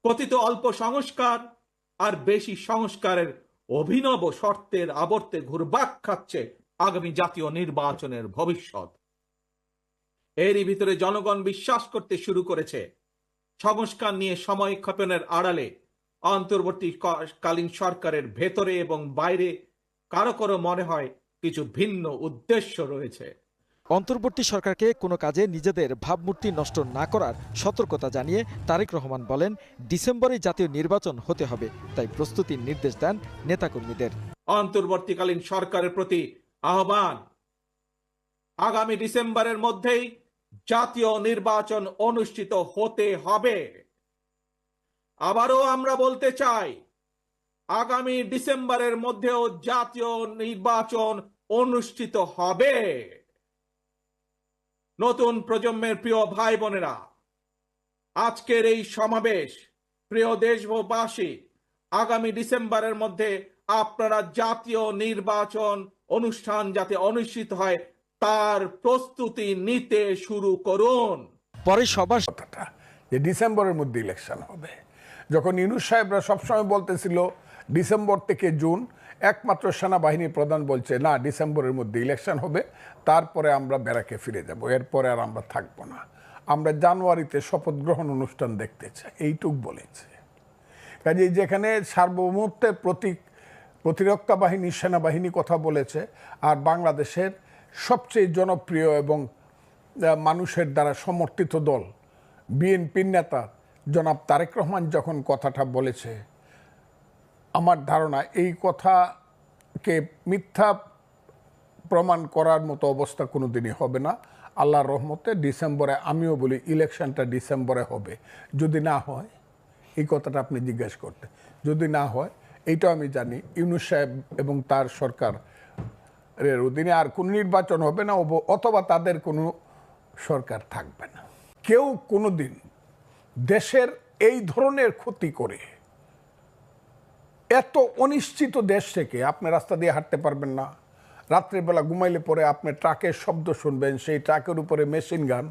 কথিত অল্প সংস্কার আর বেশি সংস্কারের অভিনব শর্তের আবর্তে ঘুরপাক খাচ্ছে আগামী জাতীয় নির্বাচনের ভবিষ্যৎ। এরই ভিতরে জনগণ বিশ্বাস করতে শুরু করেছে সংস্কার নিয়ে সময় ক্ষেপণের আড়ালে অন্তর্বর্তীকালীন সরকারের ভেতরে এবং বাইরে কারো কারো মনে হয় কিছু ভিন্ন উদ্দেশ্য রয়েছে। অন্তর্বর্তী সরকারকে কোনো কাজে নিজেদের ভাবমূর্তি নষ্ট না করার সতর্কতা জানিয়ে তারেক রহমান বলেন, ডিসেম্বরে জাতীয় নির্বাচন হতে হবে, তাই প্রস্তুতির নির্দেশ দেন নেতাকর্মীদের। অন্তর্বর্তীকালীন সরকারের প্রতি আহ্বান, আগামী ডিসেম্বরের মধ্যেই জাতীয় নির্বাচন অনুষ্ঠিত হতে হবে। আবারও আমরা বলতে চাই, আগামী ডিসেম্বরের মধ্যেও জাতীয় নির্বাচন অনুষ্ঠিত হবে। নতুন প্রজন্মের প্রিয় ভাই বোনেরা, আজকের এই সমাবেশ, প্রিয় দেশবাসী, আগামী ডিসেম্বরের মধ্যে আপনারা জাতীয় নির্বাচন অনুষ্ঠান যাতে অনুষ্ঠিত হয় তার প্রস্তুতি নিতে শুরু করুন। পরে সবার কথাটা যে ডিসেম্বরের মধ্যে ইলেকশন হবে, যখন ইউনূস সাহেবরা সবসময় বলতেছিল ডিসেম্বর থেকে জুন, একমাত্র সেনাবাহিনী প্রধান বলছে না ডিসেম্বরের মধ্যে ইলেকশন হবে, তারপরে আমরা ব্যারাকে ফিরে যাব, এরপরে আর আমরা থাকবো না, আমরা জানুয়ারিতে শপথ গ্রহণ অনুষ্ঠান দেখতে চাই, এইটুক বলেছে। কাজে যেখানে সার্বভৌমত্বের প্রতিরক্ষা বাহিনী সেনাবাহিনী কথা বলেছে, আর বাংলাদেশের সবচেয়ে জনপ্রিয় এবং মানুষের দ্বারা সমর্থিত দল বিএনপির নেতা জনাব তারেক রহমান যখন কথাটা বলেছে, আমার ধারণা এই কথাকে মিথ্যা প্রমাণ করার মতো অবস্থা কোনো দিনই হবে না। আল্লাহর রহমতে ডিসেম্বরে, আমিও বলি ইলেকশনটা ডিসেম্বরে হবে। যদি না হয়, এই কথাটা আপনি জিজ্ঞাসা করতে, যদি না হয়, এইটাও আমি জানি ইউনূস সাহেব এবং তার সরকারের অধীনে আর কোনো নির্বাচন হবে না, অথবা তাদের কোনো সরকার থাকবে না। কেউ কোনো দিন দেশের এই ধরনের ক্ষতি করে এত অনিশ্চিত দেশ থেকে আপনি রাস্তা দিয়ে হাঁটতে পারবেন না, রাত্রিবেলা ঘুমাইলে পরে আপনি ট্রাকের শব্দ শুনবেন, সেই ট্রাকের উপরে মেশিন গান,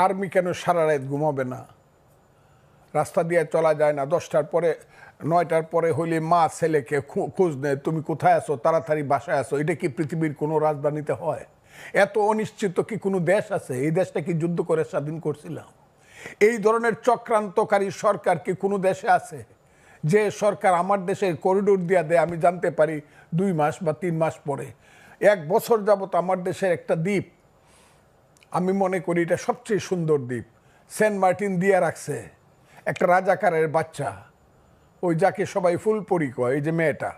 আর্মি কেন সারা রাত ঘুমাবে না, রাস্তা দিয়ে চলা যায় না, 10টার পরে 9টার পরে হইলে মা ছেলেকে খোঁজ নেয়, তুমি কোথায় আছো, তাড়াতাড়ি বাসায় আসো। এটা কি পৃথিবীর কোনো রাজধানীতে হয়? এত অনিশ্চিত কি কোনো দেশ আছে? এই দেশটা কি যুদ্ধ করে স্বাধীন করছিলাম? এই ধরনের চক্রান্তকারী সরকার কি কোনো দেশে আছে? যে সরকার আমার দেশের করিডোর দিয়া দেয়, আমি জানতে পারি 2 মাস বা 3 মাস পরে। 1 বছর যাবত আমার দেশের একটা দ্বীপ, আমি মনে করি এটা সবচেয়ে সুন্দর দ্বীপ, সেন্ট মার্টিন দিয়ে রাখছে একটা রাজাকারের বাচ্চা, ওই যাকে সবাই ফুলপরি কয়, এই যে মেয়েটা,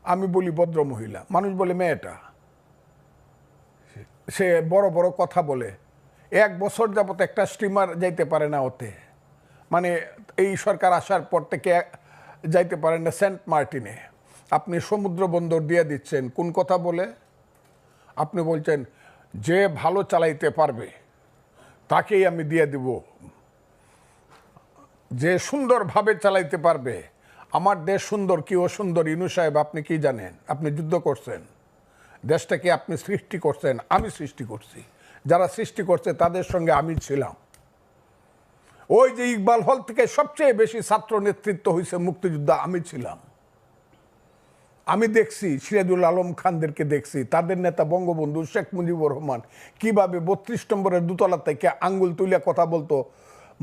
আমি বলি ভদ্র মহিলা, মানুষ বলে মেয়েটা, সে বড় বড় কথা বলে, 1 বছর যাবত একটা স্টিমার যাইতে পারে না ওতে, মানে এই সরকার আসার পর থেকে যাইতে পারেন না সেন্ট মার্টিনে। আপনি সমুদ্র বন্দর দিয়ে দিচ্ছেন, কোন কথা বলে? আপনি বলছেন যে ভালো চালাইতে পারবে তাকেই আমি দিয়ে দিব, যে সুন্দরভাবে চালাইতে পারবে। আমার দেশ সুন্দর কি অসুন্দর ইউনূস সাহেব আপনি কি জানেন? আপনি যুদ্ধ করছেন, দেশটাকে আপনি সৃষ্টি করছেন, আমি সৃষ্টি করছি, যারা সৃষ্টি করছে তাদের সঙ্গে আমি ছিলাম। ওই যে ইকবাল হল থেকে সবচেয়ে বেশি ছাত্র নেতৃত্ব হয়েছে মুক্তিযোদ্ধা, আমি ছিলাম। আমি দেখছি সিরাজুল আলম খানদেরকে দেখছি, তাদের নেতা বঙ্গবন্ধু শেখ মুজিবুর রহমান কিভাবে 32 নম্বরের দোতলা থেকে আঙ্গুল তুলিয়া কথা বলতো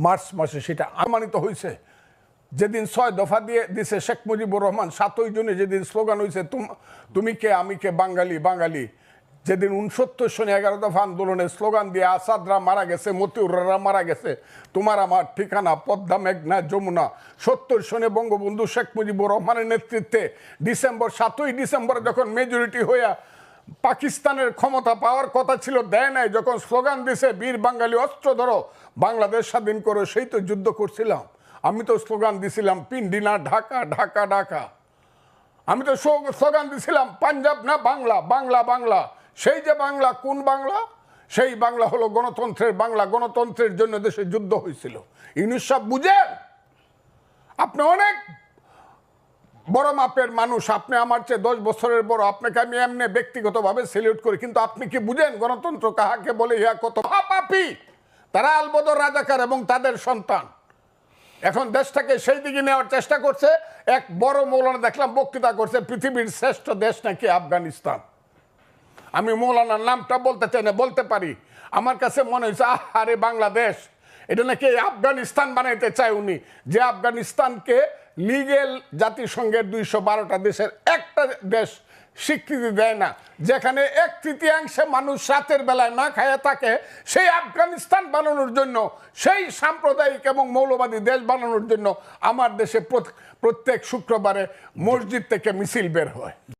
মার্চ মাসে, সেটা আমানিত হয়েছে। যেদিন 6 দফা দিয়ে দিছে শেখ মুজিবুর রহমান, 7ই জুনে যেদিন স্লোগান হয়েছে তুমি কে আমি কে বাঙালি বাঙালি, যেদিন 69 সনে 11 দফা আন্দোলনের স্লোগান দিয়ে আসাদরা মারা গেছে, মতিউররা মারা গেছে, তোমার আমার ঠিকানা পদ্মা মেঘনা যমুনা, 70 সনে বঙ্গবন্ধু শেখ মুজিবুর রহমানের নেতৃত্বে ডিসেম্বর 7ই ডিসেম্বর যখন মেজরিটি হইয়া পাকিস্তানের ক্ষমতা পাওয়ার কথা ছিল, দেয় নাই, যখন স্লোগান দিছে বীর বাঙালি অস্ত্র ধরো বাংলাদেশ স্বাধীন করো, সেই তো যুদ্ধ করছিলাম। আমি তো স্লোগান দিছিলাম পিন্ডি না ঢাকা, ঢাকা ঢাকা। আমি তো স্লোগান দিছিলাম পাঞ্জাব না বাংলা, বাংলা বাংলা। সেই যে বাংলা, কোন বাংলা? সেই বাংলা হলো গণতন্ত্রের বাংলা, গণতন্ত্রের জন্য দেশে যুদ্ধ হয়েছিল। ইউনূস সাহেব বুঝেন, আপনি অনেক বড় মাপের মানুষ, আপনি আমার চেয়ে 10 বছরের বড়, আপনাকে আমি এমনি ব্যক্তিগতভাবে সেলিউট করি, কিন্তু আপনি কি বুঝেন গণতন্ত্র কাহাকে বলে? ইহা কত পাপী, তারা আলবদর রাজাকার এবং তাদের সন্তান। এখন দেশটাকে সেই দিকে নেওয়ার চেষ্টা করছে। এক বড় মৌলানা দেখলাম বক্তৃতা করছে, পৃথিবীর শ্রেষ্ঠ দেশ নাকি আফগানিস্তান। আমি মৌলানার নামটা বলতে চাই না, বলতে পারি। আমার কাছে মনে হয়েছে আরে বাংলাদেশ এটা নাকি আফগানিস্তান বানাইতে চায় উনি, যে আফগানিস্তানকে লিগেল জাতিসংঘের 212টা দেশের একটা দেশ স্বীকৃতি দেয় না, যেখানে 1/3 মানুষ রাতের বেলায় না খায় থাকে। সেই আফগানিস্তান বানানোর জন্য, সেই সাম্প্রদায়িক এবং মৌলবাদী দেশ বানানোর জন্য আমার দেশে প্রত্যেক শুক্রবারে মসজিদ থেকে মিছিল বের হয়।